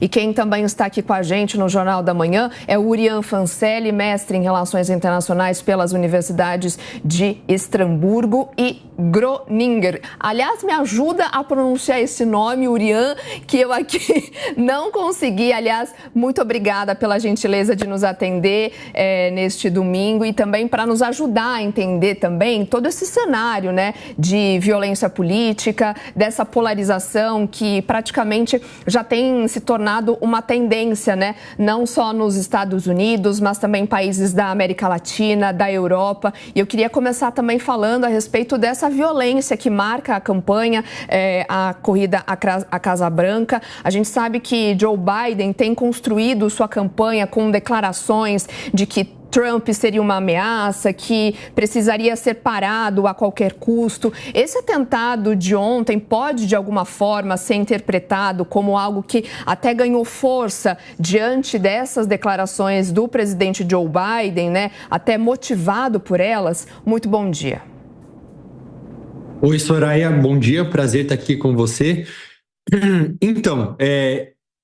E quem também está aqui com a gente no Jornal da Manhã é o Urian Fancelli, mestre em Relações Internacionais pelas universidades de Estrasburgo e Groningen. Aliás, me ajuda a pronunciar esse nome, Urian, que eu aqui não consegui. Aliás, muito obrigada pela gentileza de nos atender neste domingo e também para nos ajudar a entender também todo esse cenário, né, de violência política, dessa polarização que praticamente já tem se tornado uma tendência, né? Não só nos Estados Unidos, mas também em países da América Latina, da Europa. E eu queria começar também falando a respeito dessa violência que marca a campanha, a corrida à Casa Branca. A gente sabe que Joe Biden tem construído sua campanha com declarações de que Trump seria uma ameaça, que precisaria ser parado a qualquer custo. Esse atentado de ontem pode, de alguma forma, ser interpretado como algo que até ganhou força diante dessas declarações do presidente Joe Biden, né? Até motivado por elas. Muito bom dia. Oi, Soraya, bom dia, prazer estar aqui com você. Então,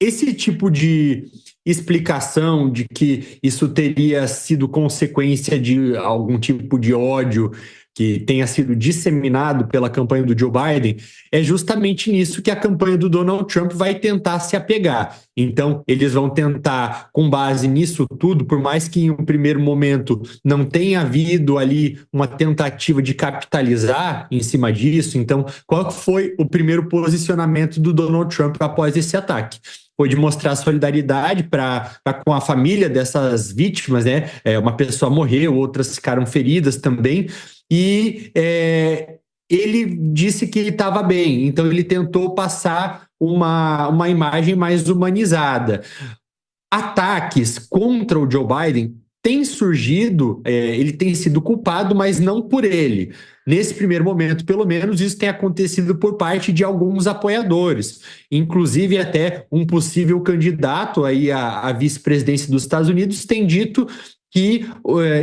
esse tipo de explicação de que isso teria sido consequência de algum tipo de ódio que tenha sido disseminado pela campanha do Joe Biden, é justamente nisso que a campanha do Donald Trump vai tentar se apegar. Então, eles vão tentar, com base nisso tudo, por mais que em um primeiro momento não tenha havido ali uma tentativa de capitalizar em cima disso, então, qual foi o primeiro posicionamento do Donald Trump após esse ataque? Foi de mostrar solidariedade com a família dessas vítimas, né? Uma pessoa morreu, outras ficaram feridas também, e ele disse que ele estava bem, então ele tentou passar uma imagem mais humanizada. Ataques contra o Joe Biden têm surgido, ele tem sido culpado, mas não por ele. Nesse primeiro momento, pelo menos, isso tem acontecido por parte de alguns apoiadores, inclusive até um possível candidato aí à vice-presidência dos Estados Unidos tem dito que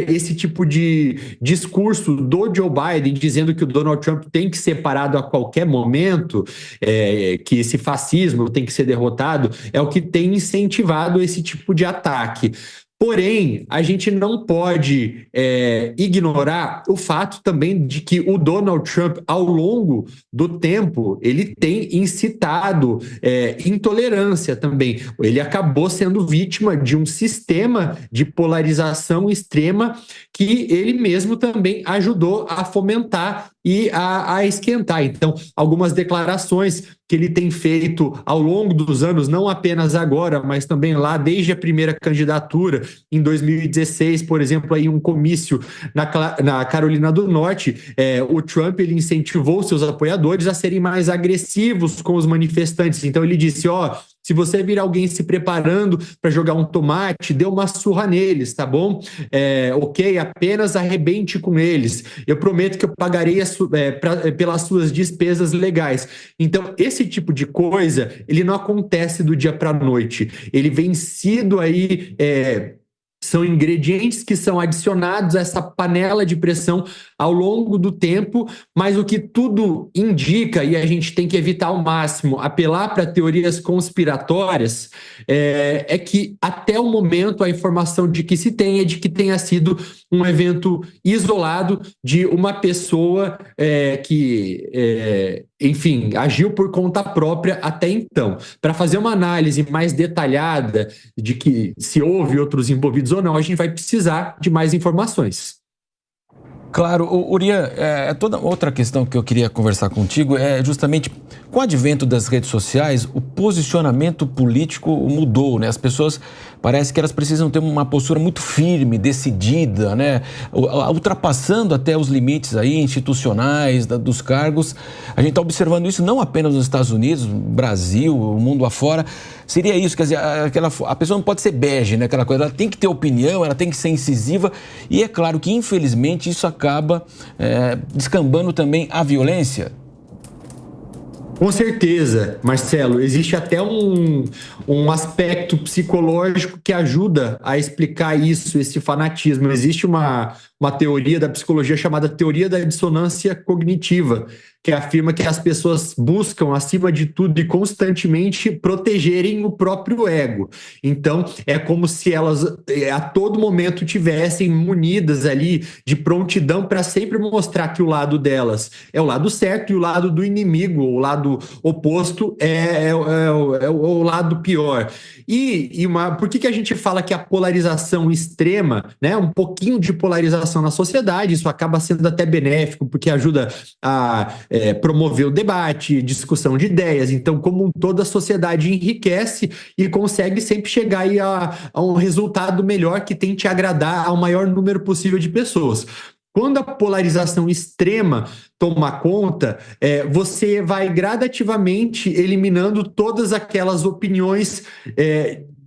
esse tipo de discurso do Joe Biden dizendo que o Donald Trump tem que ser parado a qualquer momento, que esse fascismo tem que ser derrotado, é o que tem incentivado esse tipo de ataque. Porém, a gente não pode ignorar o fato também de que o Donald Trump, ao longo do tempo, ele tem incitado intolerância também. Ele acabou sendo vítima de um sistema de polarização extrema que ele mesmo também ajudou a fomentar e a esquentar. Então, algumas declarações que ele tem feito ao longo dos anos, não apenas agora, mas também lá desde a primeira candidatura, em 2016, por exemplo, aí um comício na Carolina do Norte, o Trump ele incentivou seus apoiadores a serem mais agressivos com os manifestantes. Então ele disse, se você vir alguém se preparando para jogar um tomate, dê uma surra neles, tá bom? Ok, apenas arrebente com eles. Eu prometo que eu pagarei pelas suas despesas legais. Então, esse tipo de coisa, ele não acontece do dia para a noite. Ele vem sido aí... são ingredientes que são adicionados a essa panela de pressão ao longo do tempo, mas o que tudo indica, e a gente tem que evitar ao máximo apelar para teorias conspiratórias, é que até o momento a informação de que se tem é de que tenha sido um evento isolado de uma pessoa que, enfim, agiu por conta própria até então. Para fazer uma análise mais detalhada de que se houve outros envolvidos ou não, a gente vai precisar de mais informações. Claro, Urian, toda outra questão que eu queria conversar contigo é justamente com o advento das redes sociais, o posicionamento político mudou, né? As pessoas parece que elas precisam ter uma postura muito firme, decidida, né? Ultrapassando até os limites aí institucionais dos cargos. A gente está observando isso não apenas nos Estados Unidos, no Brasil, o mundo afora. Seria isso, quer dizer, a pessoa não pode ser bege, né? Aquela coisa, ela tem que ter opinião, ela tem que ser incisiva. E é claro que, infelizmente, isso acaba descambando também a violência. Com certeza, Marcelo, existe até um aspecto psicológico que ajuda a explicar isso, esse fanatismo. Existe uma uma teoria da psicologia chamada teoria da dissonância cognitiva, que afirma que as pessoas buscam, acima de tudo e constantemente, protegerem o próprio ego. Então, é como se elas a todo momento tivessem munidas ali de prontidão para sempre mostrar que o lado delas é o lado certo e o lado do inimigo, o lado oposto é o lado pior. Por que a gente fala que a polarização extrema, né, um pouquinho de polarização na sociedade, isso acaba sendo até benéfico, porque ajuda a promover o debate, discussão de ideias. Então, como toda a sociedade enriquece e consegue sempre chegar aí a um resultado melhor que tente agradar ao maior número possível de pessoas. Quando a polarização extrema toma conta, você vai gradativamente eliminando todas aquelas opiniões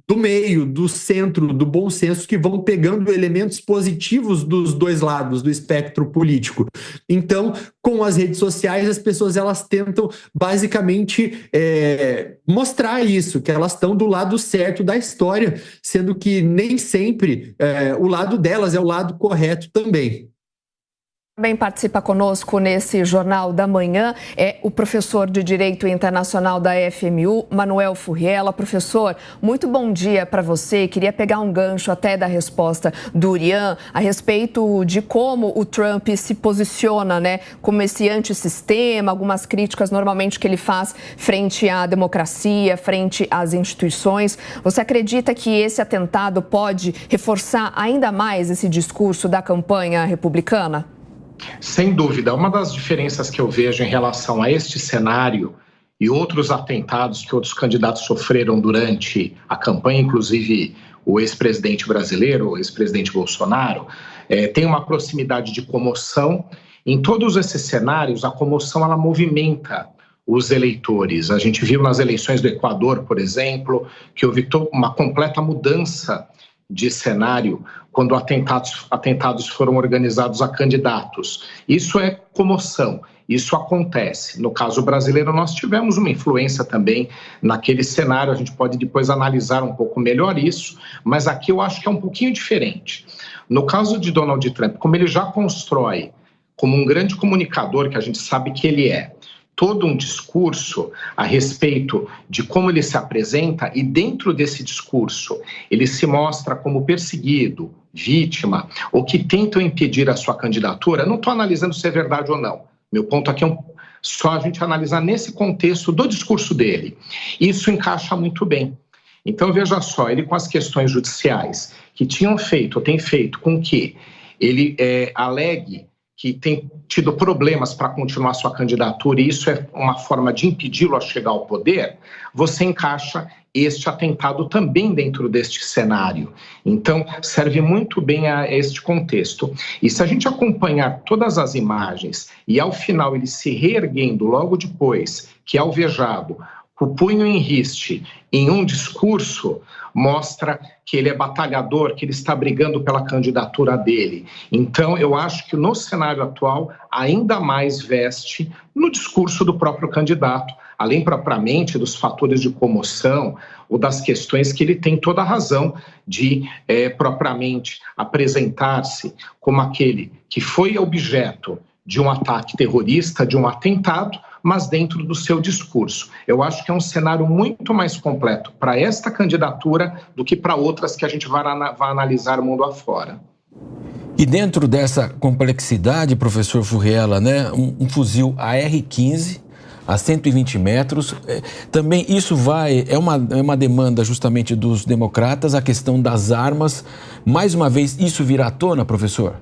do meio, do centro, do bom senso, que vão pegando elementos positivos dos dois lados do espectro político. Então, com as redes sociais, as pessoas elas tentam basicamente mostrar isso, que elas estão do lado certo da história, sendo que nem sempre o lado delas é o lado correto também. Também participa conosco nesse Jornal da Manhã o professor de Direito Internacional da FMU, Manuel Furriela. Professor, muito bom dia para você. Queria pegar um gancho até da resposta do Urian a respeito de como o Trump se posiciona, né, como esse antissistema, algumas críticas normalmente que ele faz frente à democracia, frente às instituições. Você acredita que esse atentado pode reforçar ainda mais esse discurso da campanha republicana? Sem dúvida, uma das diferenças que eu vejo em relação a este cenário e outros atentados que outros candidatos sofreram durante a campanha, inclusive o ex-presidente brasileiro, o ex-presidente Bolsonaro, tem uma proximidade de comoção. Em todos esses cenários, a comoção ela movimenta os eleitores. A gente viu nas eleições do Equador, por exemplo, que houve uma completa mudança de cenário quando atentados foram organizados a candidatos. Isso é comoção, isso acontece. No caso brasileiro, nós tivemos uma influência também naquele cenário, a gente pode depois analisar um pouco melhor isso, mas aqui eu acho que é um pouquinho diferente. No caso de Donald Trump, como ele já constrói como um grande comunicador, que a gente sabe que ele é, todo um discurso a respeito de como ele se apresenta, e dentro desse discurso ele se mostra como perseguido, vítima, ou que tentam impedir a sua candidatura. Não estou analisando se é verdade ou não. Meu ponto aqui é só a gente analisar nesse contexto do discurso dele. Isso encaixa muito bem. Então, veja só, ele com as questões judiciais que tem feito com que ele alegue que tem tido problemas para continuar sua candidatura, e isso é uma forma de impedi-lo a chegar ao poder, você encaixa este atentado também dentro deste cenário. Então, serve muito bem a este contexto. E se a gente acompanhar todas as imagens e, ao final, ele se reerguendo logo depois, que é alvejado, o punho em riste, em um discurso, mostra que ele é batalhador, que ele está brigando pela candidatura dele. Então, eu acho que no cenário atual, ainda mais veste no discurso do próprio candidato, além propriamente dos fatores de comoção ou das questões que ele tem toda a razão de propriamente apresentar-se como aquele que foi objeto de um ataque terrorista, de um atentado, mas dentro do seu discurso. Eu acho que é um cenário muito mais completo para esta candidatura do que para outras que a gente vai analisar o mundo afora. E dentro dessa complexidade, professor Furriela, né, um fuzil AR-15 a 120 metros, também isso é uma demanda justamente dos democratas, a questão das armas. Mais uma vez, isso virá à tona, professor?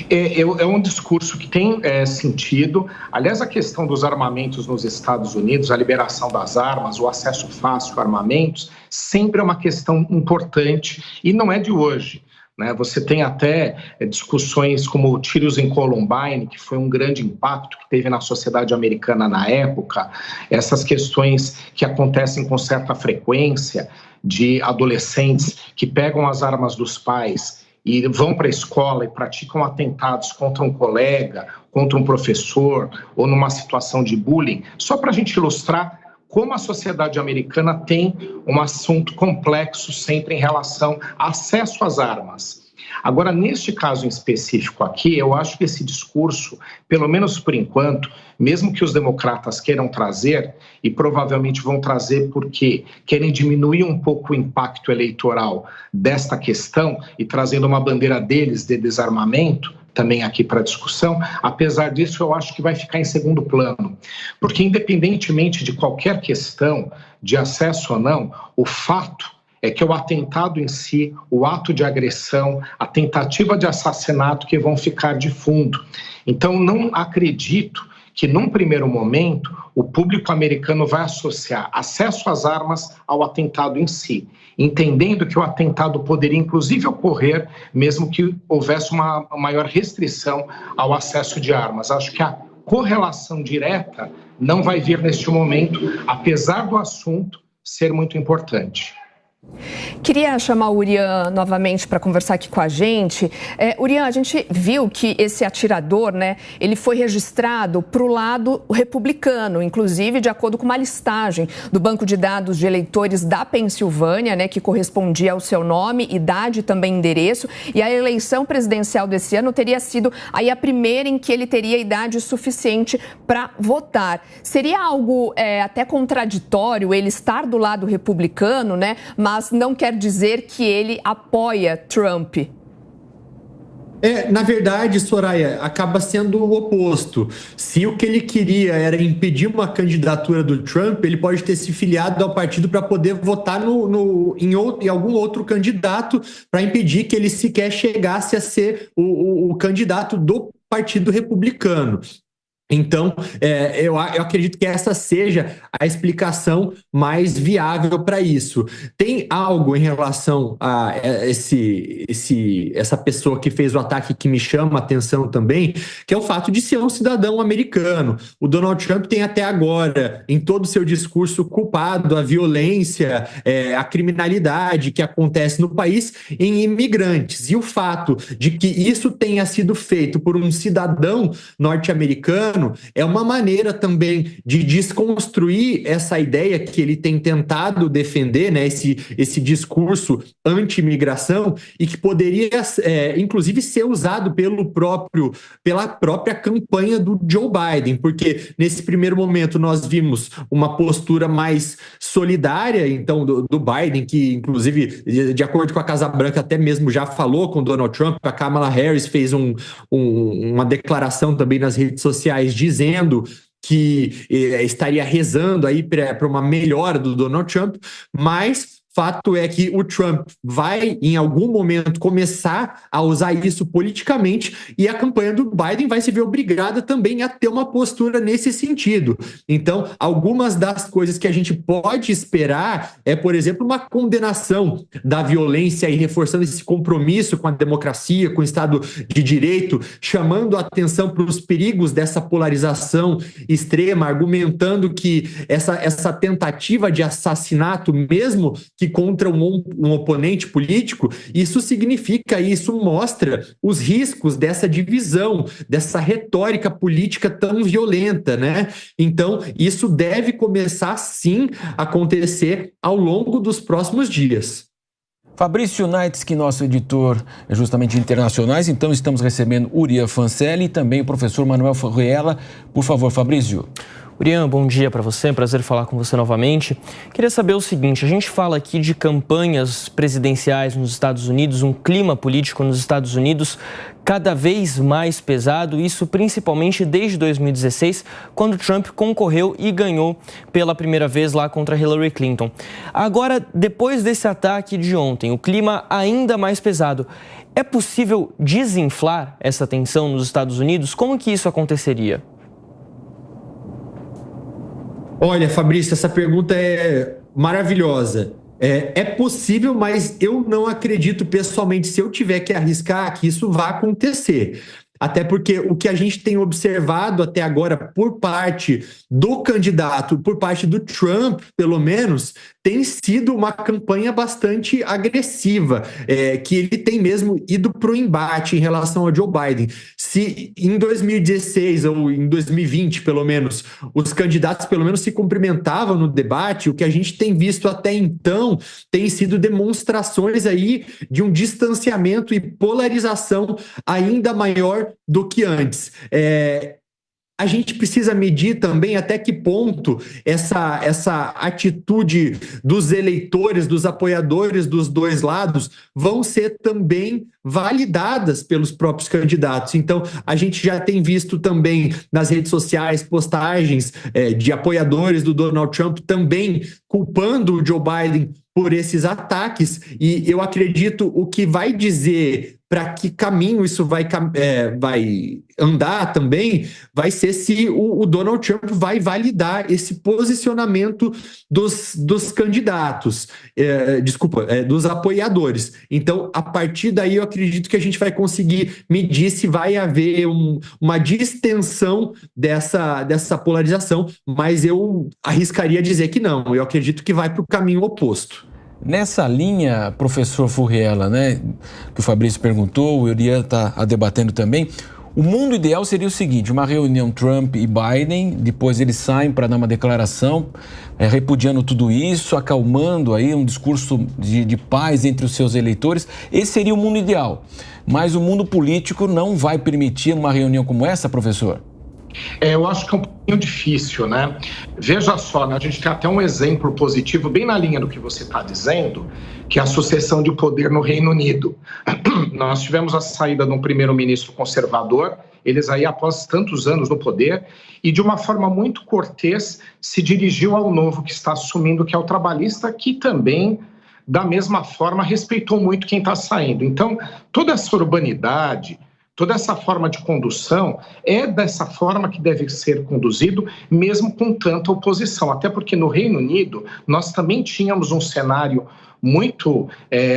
É um discurso que tem sentido. Aliás, a questão dos armamentos nos Estados Unidos, a liberação das armas, o acesso fácil a armamentos, sempre é uma questão importante e não é de hoje, né? Você tem até discussões como tiros em Columbine, que foi um grande impacto que teve na sociedade americana na época, essas questões que acontecem com certa frequência de adolescentes que pegam as armas dos pais e vão para a escola e praticam atentados contra um colega, contra um professor ou numa situação de bullying, só para a gente ilustrar como a sociedade americana tem um assunto complexo sempre em relação a acesso às armas. Agora, neste caso em específico aqui, eu acho que esse discurso, pelo menos por enquanto, mesmo que os democratas queiram trazer, e provavelmente vão trazer porque querem diminuir um pouco o impacto eleitoral desta questão e trazendo uma bandeira deles de desarmamento, também aqui para discussão, apesar disso eu acho que vai ficar em segundo plano, porque independentemente de qualquer questão de acesso ou não, o fato é que o atentado em si, o ato de agressão, a tentativa de assassinato que vão ficar de fundo. Então não acredito que num primeiro momento o público americano vai associar acesso às armas ao atentado em si, entendendo que o atentado poderia inclusive ocorrer mesmo que houvesse uma maior restrição ao acesso de armas. Acho que a correlação direta não vai vir neste momento, apesar do assunto ser muito importante. Queria chamar o Urian novamente para conversar aqui com a gente. Urian, a gente viu que esse atirador, né, ele foi registrado para o lado republicano, inclusive de acordo com uma listagem do banco de dados de eleitores da Pensilvânia, né, que correspondia ao seu nome, idade e também endereço. E a eleição presidencial desse ano teria sido aí a primeira em que ele teria idade suficiente para votar. Seria algo até contraditório ele estar do lado republicano, né, mas não quer dizer que ele apoia Trump. Na verdade, Soraya, acaba sendo o oposto. Se o que ele queria era impedir uma candidatura do Trump, ele pode ter se filiado ao partido para poder votar em algum outro candidato para impedir que ele sequer chegasse a ser o candidato do Partido Republicano. Então, eu acredito que essa seja a explicação mais viável para isso. Tem algo em relação a essa pessoa que fez o ataque que me chama a atenção também, que é o fato de ser um cidadão americano. O Donald Trump tem até agora, em todo o seu discurso, culpado a violência, a criminalidade que acontece no país em imigrantes. E o fato de que isso tenha sido feito por um cidadão norte-americano é uma maneira também de desconstruir essa ideia que ele tem tentado defender, né, esse discurso anti-imigração, e que poderia, inclusive, ser usado pela própria campanha do Joe Biden, porque nesse primeiro momento nós vimos uma postura mais solidária, então, do Biden, que, inclusive, de acordo com a Casa Branca, até mesmo já falou com Donald Trump. A Kamala Harris fez uma declaração também nas redes sociais dizendo que estaria rezando aí para uma melhora do Donald Trump, mas fato é que o Trump vai, em algum momento, começar a usar isso politicamente, e a campanha do Biden vai se ver obrigada também a ter uma postura nesse sentido. Então, algumas das coisas que a gente pode esperar por exemplo, uma condenação da violência e reforçando esse compromisso com a democracia, com o Estado de Direito, chamando a atenção para os perigos dessa polarização extrema, argumentando que essa tentativa de assassinato, mesmo que contra um oponente político, isso significa, isso mostra os riscos dessa divisão, dessa retórica política tão violenta, né? Então, isso deve começar, sim, a acontecer ao longo dos próximos dias. Fabrício Naitsky, nosso editor justamente de internacionais, então estamos recebendo Urian Fancelli e também o professor Manuel Ferruela. Por favor, Fabrício. Urian, bom dia para você, é um prazer falar com você novamente. Queria saber o seguinte, a gente fala aqui de campanhas presidenciais nos Estados Unidos, um clima político nos Estados Unidos cada vez mais pesado, isso principalmente desde 2016, quando Trump concorreu e ganhou pela primeira vez lá contra Hillary Clinton. Agora, depois desse ataque de ontem, o clima ainda mais pesado. É possível desinflar essa tensão nos Estados Unidos? Como que isso aconteceria? Olha, Fabrício, essa pergunta é maravilhosa. É possível, mas eu não acredito pessoalmente, se eu tiver que arriscar, que isso vai acontecer. até porque o que a gente tem observado até agora por parte do candidato, por parte do Trump, pelo menos, tem sido uma campanha bastante agressiva, que ele tem mesmo ido para o embate em relação ao Joe Biden. Se em 2016 ou em 2020, pelo menos, os candidatos pelo menos se cumprimentavam no debate, o que a gente tem visto até então tem sido demonstrações aí de um distanciamento e polarização ainda maior do que antes. A gente precisa medir também até que ponto essa atitude dos eleitores, dos apoiadores dos dois lados vão ser também validadas pelos próprios candidatos. Então, a gente já tem visto também nas redes sociais postagens de apoiadores do Donald Trump também culpando o Joe Biden por esses ataques, e eu acredito o que vai dizer para que caminho isso vai andar também, vai ser se o Donald Trump vai validar esse posicionamento dos candidatos, dos apoiadores. Então, a partir daí, eu acredito que a gente vai conseguir medir se vai haver uma distensão dessa polarização, mas eu arriscaria dizer que não. Eu acredito que vai para o caminho oposto. Nessa linha, professor Furriela, né, que o Fabrício perguntou, o Urian está debatendo também, o mundo ideal seria o seguinte: uma reunião Trump e Biden, depois eles saem para dar uma declaração, repudiando tudo isso, acalmando aí um discurso de paz entre os seus eleitores. Esse seria o mundo ideal, mas o mundo político não vai permitir uma reunião como essa, professor? Eu acho que é um pouquinho difícil, né? Veja só, né? A gente tem até um exemplo positivo, bem na linha do que você está dizendo, que é a sucessão de poder no Reino Unido. Nós tivemos a saída de um primeiro-ministro conservador, eles aí após tantos anos no poder, e de uma forma muito cortês se dirigiu ao novo que está assumindo, que é o trabalhista, que também, da mesma forma, respeitou muito quem está saindo. Então, toda essa urbanidade, toda essa forma de condução é dessa forma que deve ser conduzido, mesmo com tanta oposição. Até porque no Reino Unido nós também tínhamos um cenário muito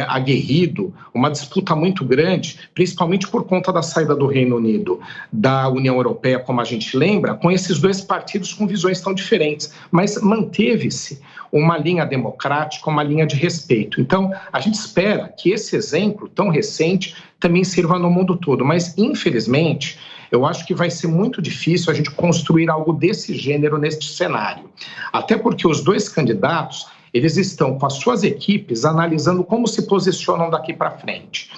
aguerrido, uma disputa muito grande, principalmente por conta da saída do Reino Unido da União Europeia, como a gente lembra, com esses dois partidos com visões tão diferentes. Mas manteve-se uma linha democrática, uma linha de respeito. Então, a gente espera que esse exemplo tão recente também sirva no mundo todo. Mas, infelizmente, eu acho que vai ser muito difícil a gente construir algo desse gênero neste cenário. Até porque os dois candidatos, eles estão com as suas equipes analisando como se posicionam daqui para frente.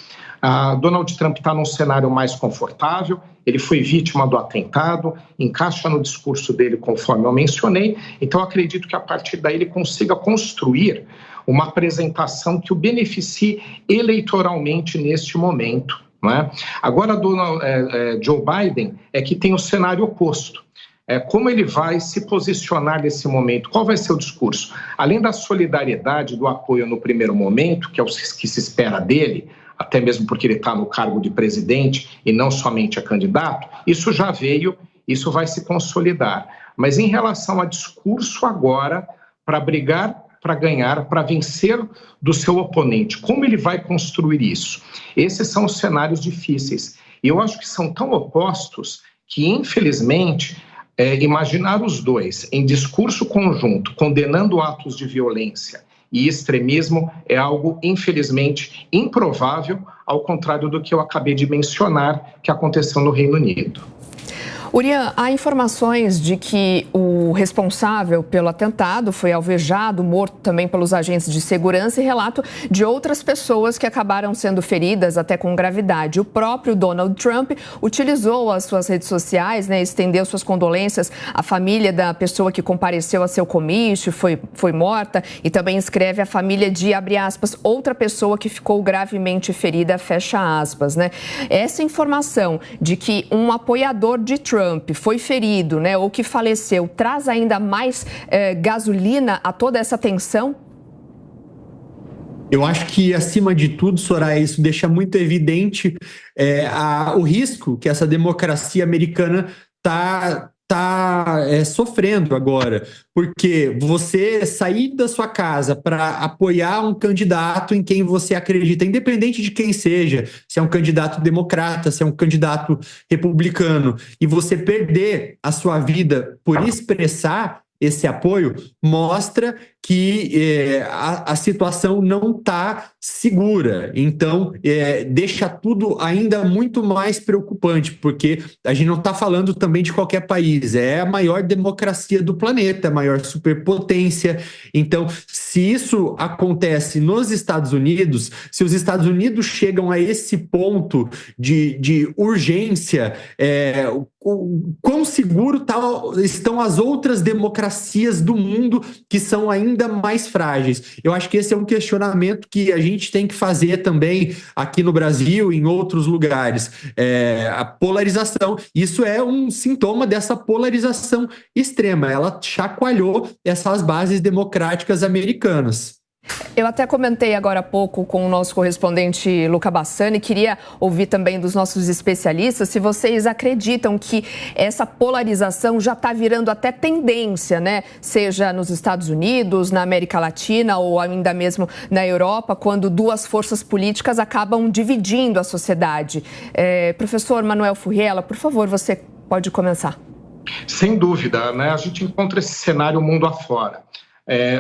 Donald Trump está num cenário mais confortável, ele foi vítima do atentado, encaixa no discurso dele conforme eu mencionei, então acredito que a partir daí ele consiga construir uma apresentação que o beneficie eleitoralmente neste momento, não é? Agora, Joe Biden é que tem o cenário oposto. Como ele vai se posicionar nesse momento? Qual vai ser o discurso? Além da solidariedade, do apoio no primeiro momento, que é o que se espera dele, até mesmo porque ele está no cargo de presidente e não somente a candidato, isso já veio, isso vai se consolidar. Mas em relação a discurso agora, para brigar, para ganhar, para vencer do seu oponente, como ele vai construir isso? Esses são os cenários difíceis. E eu acho que são tão opostos que, infelizmente, imaginar os dois em discurso conjunto, condenando atos de violência e extremismo é algo, infelizmente, improvável, ao contrário do que eu acabei de mencionar que aconteceu no Reino Unido. Urian, há informações de que o responsável pelo atentado foi alvejado, morto também pelos agentes de segurança, e relato de outras pessoas que acabaram sendo feridas até com gravidade. O próprio Donald Trump utilizou as suas redes sociais, estendeu suas condolências à família da pessoa que compareceu a seu comício, foi morta, e também escreve a família de, abre aspas, outra pessoa que ficou gravemente ferida, fecha aspas, Essa informação de que um apoiador de Trump foi ferido, ou que faleceu, traz ainda mais gasolina a toda essa tensão? Eu acho que, acima de tudo, Soraya, isso deixa muito evidente o risco que essa democracia americana está sofrendo agora, porque você sair da sua casa para apoiar um candidato em quem você acredita, independente de quem seja, se é um candidato democrata, se é um candidato republicano, e você perder a sua vida por expressar esse apoio, mostra que a situação não está segura. Então, deixa tudo ainda muito mais preocupante, porque a gente não está falando também de qualquer país, é a maior democracia do planeta, a maior superpotência. Então, se isso acontece nos Estados Unidos, se os Estados Unidos chegam a esse ponto de urgência, o quão seguro estão as outras democracias do mundo que são ainda mais frágeis? Eu acho que esse é um questionamento que a gente tem que fazer também aqui no Brasil, em outros lugares. A polarização, isso é um sintoma dessa polarização extrema. Ela chacoalhou essas bases democráticas americanas. Eu até comentei agora há pouco com o nosso correspondente Luca Bassani, queria ouvir também dos nossos especialistas se vocês acreditam que essa polarização já está virando até tendência, né? Seja nos Estados Unidos, na América Latina ou ainda mesmo na Europa, quando duas forças políticas acabam dividindo a sociedade. Professor Manuel Furriela, por favor, você pode começar. Sem dúvida, né? A gente encontra esse cenário mundo afora.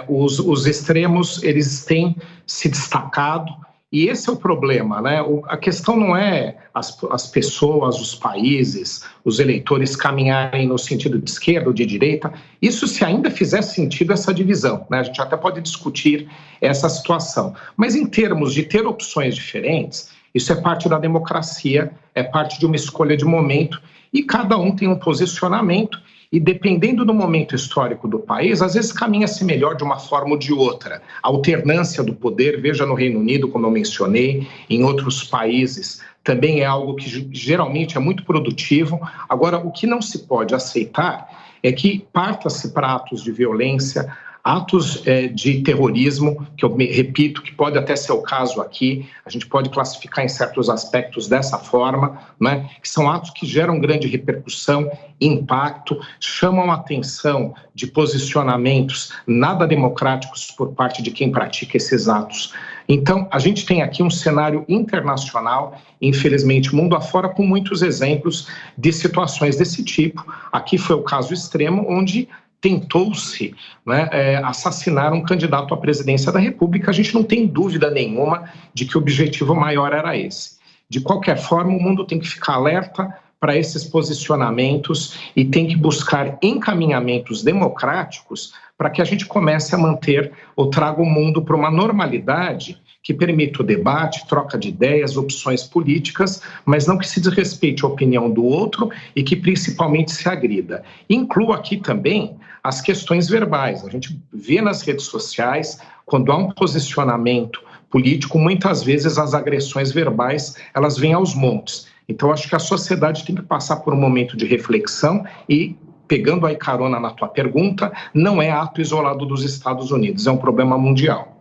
Os extremos, eles têm se destacado, e esse é o problema, né? A questão não é as pessoas, os países, os eleitores caminharem no sentido de esquerda ou de direita. Isso se ainda fizer sentido, essa divisão, né? A gente até pode discutir essa situação. Mas em termos de ter opções diferentes, isso é parte da democracia, é parte de uma escolha de momento, e cada um tem um posicionamento. E dependendo do momento histórico do país, às vezes caminha-se melhor de uma forma ou de outra. A alternância do poder, veja no Reino Unido, como eu mencionei, em outros países, também é algo que geralmente é muito produtivo. Agora, o que não se pode aceitar é que parta-se para atos de violência, atos de terrorismo, que eu repito, que pode até ser o caso aqui, a gente pode classificar em certos aspectos dessa forma, né, que são atos que geram grande repercussão, impacto, chamam a atenção de posicionamentos nada democráticos por parte de quem pratica esses atos. Então, a gente tem aqui um cenário internacional, infelizmente, mundo afora, com muitos exemplos de situações desse tipo. Aqui foi o caso extremo, onde tentou-se, né, assassinar um candidato à presidência da República. A gente não tem dúvida nenhuma de que o objetivo maior era esse. De qualquer forma, o mundo tem que ficar alerta para esses posicionamentos e tem que buscar encaminhamentos democráticos para que a gente comece a manter ou traga o mundo para uma normalidade que permita o debate, troca de ideias, opções políticas, mas não que se desrespeite a opinião do outro e que principalmente se agrida. Incluo aqui também as questões verbais. A gente vê nas redes sociais, quando há um posicionamento político, muitas vezes as agressões verbais, elas vêm aos montes. Então, acho que a sociedade tem que passar por um momento de reflexão e, pegando aí carona na tua pergunta, não é ato isolado dos Estados Unidos, é um problema mundial.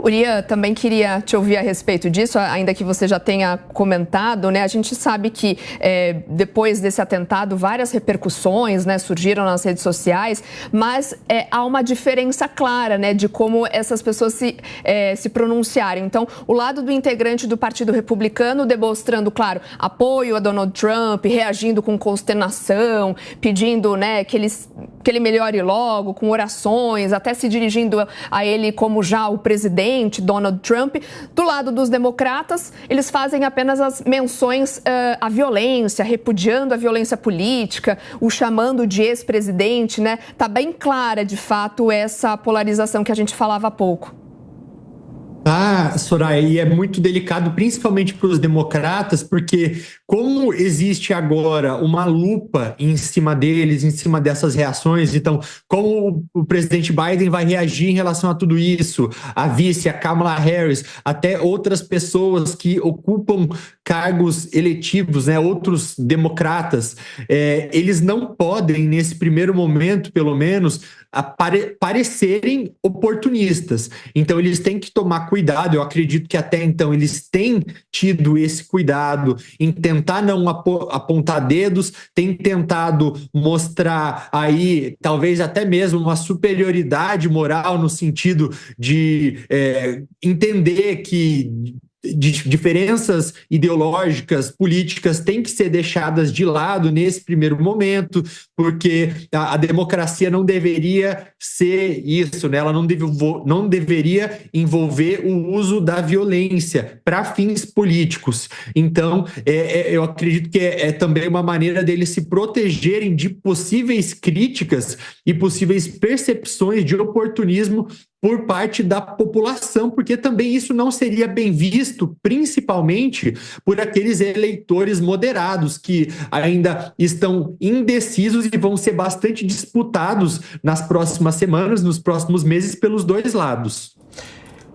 Urian, também queria te ouvir a respeito disso, ainda que você já tenha comentado, né? A gente sabe que depois desse atentado várias repercussões, né, surgiram nas redes sociais, mas há uma diferença clara, né, de como essas pessoas se pronunciarem. Então, o lado do integrante do Partido Republicano demonstrando, claro, apoio a Donald Trump, reagindo com consternação, pedindo, né, que ele melhore logo, com orações, até se dirigindo a ele como já o presidente Donald Trump. Do lado dos democratas, eles fazem apenas as menções à violência, repudiando a violência política, o chamando de ex-presidente, né? Tá bem clara, de fato, essa polarização que a gente falava há pouco. Soraya, e é muito delicado, principalmente para os democratas, porque como existe agora uma lupa em cima deles, em cima dessas reações, então, como o presidente Biden vai reagir em relação a tudo isso, a vice, a Kamala Harris, até outras pessoas que ocupam cargos eletivos, né, outros democratas, eles não podem, nesse primeiro momento, pelo menos, parecerem oportunistas. Então, eles têm que tomar cuidado. Eu acredito que até então eles têm tido esse cuidado em tentar não apontar dedos, têm tentado mostrar aí, talvez até mesmo uma superioridade moral no sentido de entender que diferenças ideológicas, políticas têm que ser deixadas de lado nesse primeiro momento, porque a democracia não deveria ser isso, né? Ela não deveria envolver o uso da violência para fins políticos. Então, eu acredito que é também uma maneira deles se protegerem de possíveis críticas e possíveis percepções de oportunismo por parte da população, porque também isso não seria bem visto, principalmente por aqueles eleitores moderados que ainda estão indecisos e vão ser bastante disputados nas próximas semanas, nos próximos meses, pelos dois lados.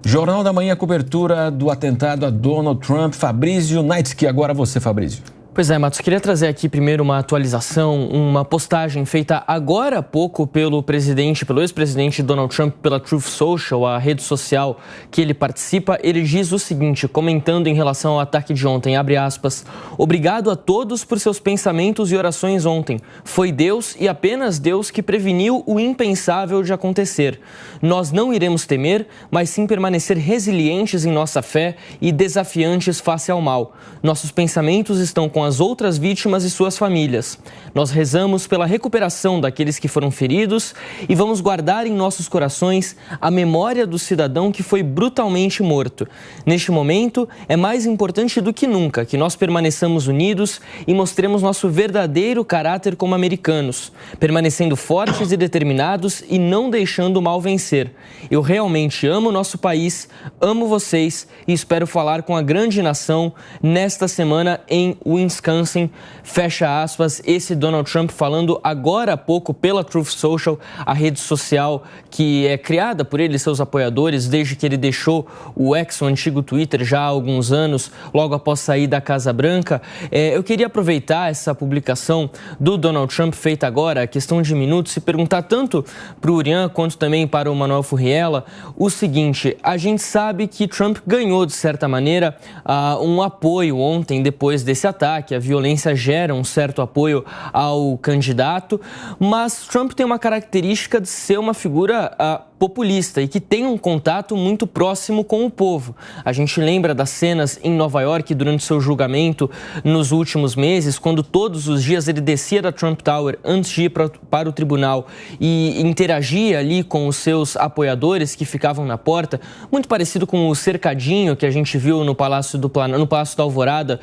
Jornal da Manhã, cobertura do atentado a Donald Trump. Fabrício Naitsky, agora você, Fabrício. Pois é, Matos, queria trazer aqui primeiro uma atualização, uma postagem feita agora há pouco pelo ex-presidente Donald Trump pela Truth Social, a rede social que ele participa. Ele diz o seguinte, comentando em relação ao ataque de ontem, abre aspas, obrigado a todos por seus pensamentos e orações ontem. Foi Deus e apenas Deus que preveniu o impensável de acontecer. Nós não iremos temer, mas sim permanecer resilientes em nossa fé e desafiantes face ao mal. Nossos pensamentos estão com as outras vítimas e suas famílias. Nós rezamos pela recuperação daqueles que foram feridos e vamos guardar em nossos corações a memória do cidadão que foi brutalmente morto. Neste momento, é mais importante do que nunca que nós permaneçamos unidos e mostremos nosso verdadeiro caráter como americanos, permanecendo fortes e determinados e não deixando o mal vencer. Eu realmente amo nosso país, amo vocês e espero falar com a grande nação nesta semana em Wisconsin, fecha aspas, esse Donald Trump falando agora há pouco pela Truth Social, a rede social que é criada por ele e seus apoiadores desde que ele deixou o X, o antigo Twitter, já há alguns anos, logo após sair da Casa Branca. Eu queria aproveitar essa publicação do Donald Trump feita agora, questão de minutos, e perguntar tanto para o Urian quanto também para o Manuel Furriela o seguinte, a gente sabe que Trump ganhou, de certa maneira, um apoio ontem depois desse ataque. A violência gera um certo apoio ao candidato, mas Trump tem uma característica de ser uma figura populista e que tem um contato muito próximo com o povo. A gente lembra das cenas em Nova York durante seu julgamento nos últimos meses, quando todos os dias ele descia da Trump Tower antes de ir para o tribunal e interagia ali com os seus apoiadores que ficavam na porta, muito parecido com o cercadinho que a gente viu no Palácio da Alvorada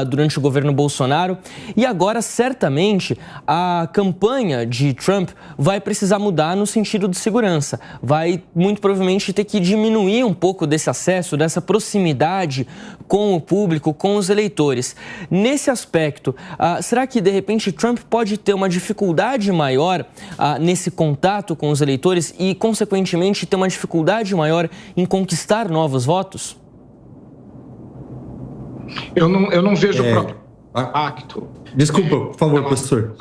durante o governo Bolsonaro. E agora, certamente, a campanha de Trump vai precisar mudar no sentido de segurança. Vai muito provavelmente ter que diminuir um pouco desse acesso, dessa proximidade com o público, com os eleitores. Nesse aspecto, será que de repente Trump pode ter uma dificuldade maior nesse contato com os eleitores e, consequentemente, ter uma dificuldade maior em conquistar novos votos? Eu não vejo o próprio impacto. Desculpa, por favor, professor.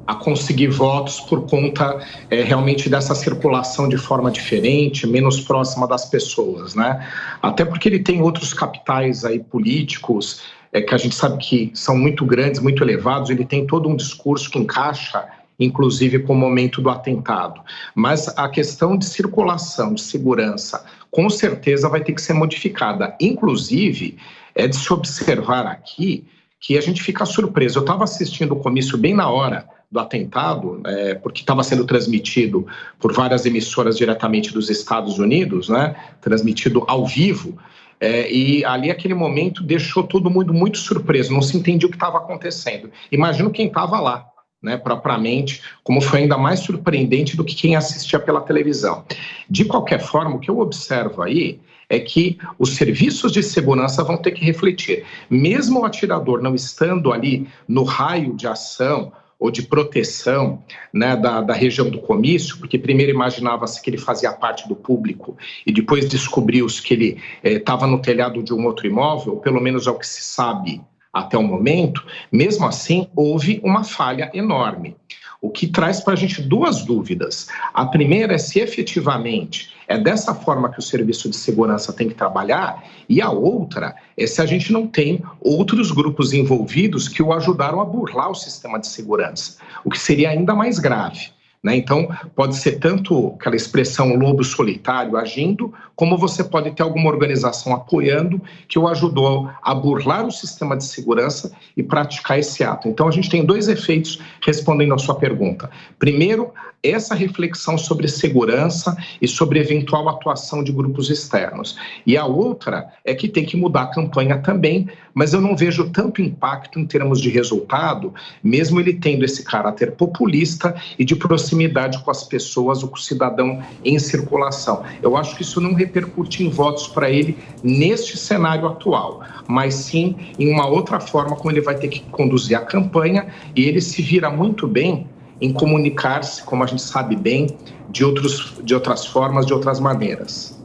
A conseguir votos por conta realmente dessa circulação de forma diferente, menos próxima das pessoas, né? Até porque ele tem outros capitais aí políticos que a gente sabe que são muito grandes, muito elevados, ele tem todo um discurso que encaixa, inclusive, com o momento do atentado. Mas a questão de circulação, de segurança, com certeza vai ter que ser modificada. Inclusive, é de se observar aqui que a gente fica surpreso. Eu estava assistindo o comício bem na hora do atentado, porque estava sendo transmitido por várias emissoras diretamente dos Estados Unidos, né? Transmitido ao vivo, e ali aquele momento deixou todo mundo muito surpreso, não se entendia o que estava acontecendo. Imagino quem estava lá, né, propriamente, como foi ainda mais surpreendente do que quem assistia pela televisão. De qualquer forma, o que eu observo aí é que os serviços de segurança vão ter que refletir. Mesmo o atirador não estando ali no raio de ação ou de proteção, né, da região do comício, porque primeiro imaginava-se que ele fazia parte do público e depois descobriu-se que ele estava no telhado de um outro imóvel, pelo menos é o que se sabe até o momento. Mesmo assim, houve uma falha enorme. O que traz para a gente duas dúvidas. A primeira é se efetivamente é dessa forma que o serviço de segurança tem que trabalhar, e a outra é se a gente não tem outros grupos envolvidos que o ajudaram a burlar o sistema de segurança, o que seria ainda mais grave. Então, pode ser tanto aquela expressão lobo solitário agindo, como você pode ter alguma organização apoiando que o ajudou a burlar o sistema de segurança e praticar esse ato. Então, a gente tem dois efeitos respondendo à sua pergunta. Primeiro, essa reflexão sobre segurança e sobre eventual atuação de grupos externos. E a outra é que tem que mudar a campanha também, mas eu não vejo tanto impacto em termos de resultado, mesmo ele tendo esse caráter populista e de proximidade com as pessoas ou com o cidadão em circulação. Eu acho que isso não repercute em votos para ele neste cenário atual, mas sim em uma outra forma como ele vai ter que conduzir a campanha, e ele se vira muito bem em comunicar-se, como a gente sabe bem, de outras formas, de outras maneiras.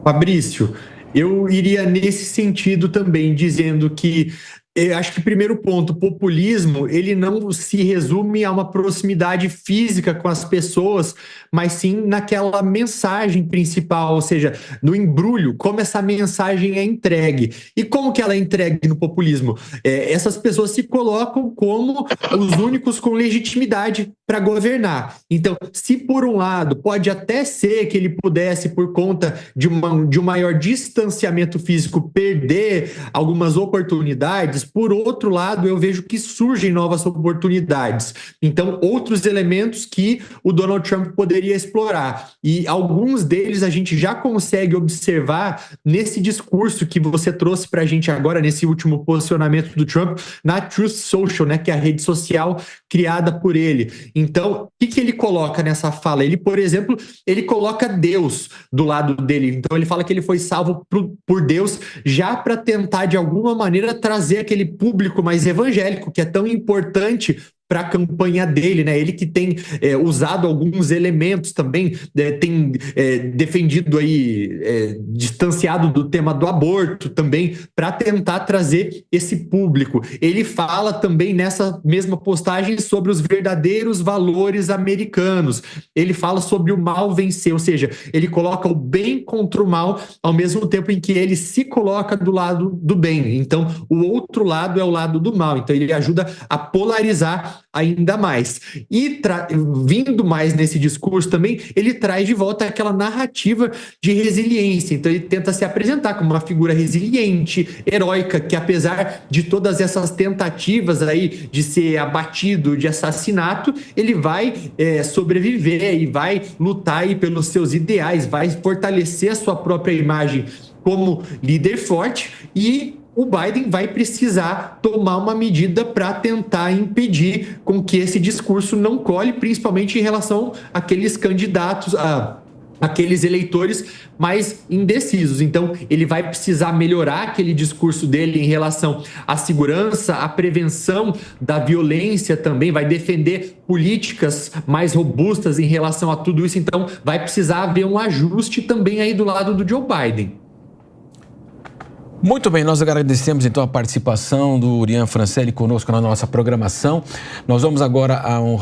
Fabrício, eu iria nesse sentido também, dizendo que eu acho que, primeiro ponto, o populismo, ele não se resume a uma proximidade física com as pessoas, mas sim naquela mensagem principal, ou seja, no embrulho, como essa mensagem é entregue. E como que ela é entregue no populismo? Essas pessoas se colocam como os únicos com legitimidade para governar. Então, se por um lado pode até ser que ele pudesse, por conta de um maior distanciamento físico, perder algumas oportunidades, por outro lado, eu vejo que surgem novas oportunidades. Então, outros elementos que o Donald Trump poderia explorar. E alguns deles a gente já consegue observar nesse discurso que você trouxe para a gente agora, nesse último posicionamento do Trump, na Truth Social, né, que é a rede social criada por ele. Então, o que ele coloca nessa fala? Ele, por exemplo, ele coloca Deus do lado dele. Então, ele fala que ele foi salvo por Deus já para tentar, de alguma maneira, trazer aquele público mais evangélico, que é tão importante para a campanha dele, né? Ele que tem usado alguns elementos também, tem defendido aí, distanciado do tema do aborto também, para tentar trazer esse público. Ele fala também nessa mesma postagem sobre os verdadeiros valores americanos. Ele fala sobre o mal vencer, ou seja, ele coloca o bem contra o mal, ao mesmo tempo em que ele se coloca do lado do bem. Então, o outro lado é o lado do mal. Então, ele ajuda a polarizar ainda mais. E vindo mais nesse discurso também, ele traz de volta aquela narrativa de resiliência. Então ele tenta se apresentar como uma figura resiliente, heróica, que apesar de todas essas tentativas aí de ser abatido, de assassinato, ele vai sobreviver e vai lutar aí pelos seus ideais, vai fortalecer a sua própria imagem como líder forte, e o Biden vai precisar tomar uma medida para tentar impedir com que esse discurso não cole, principalmente em relação àqueles candidatos, aqueles eleitores mais indecisos. Então, ele vai precisar melhorar aquele discurso dele em relação à segurança, à prevenção da violência também, vai defender políticas mais robustas em relação a tudo isso. Então, vai precisar haver um ajuste também aí do lado do Joe Biden. Muito bem, nós agradecemos então a participação do Urian Francelli conosco na nossa programação. Nós vamos agora a um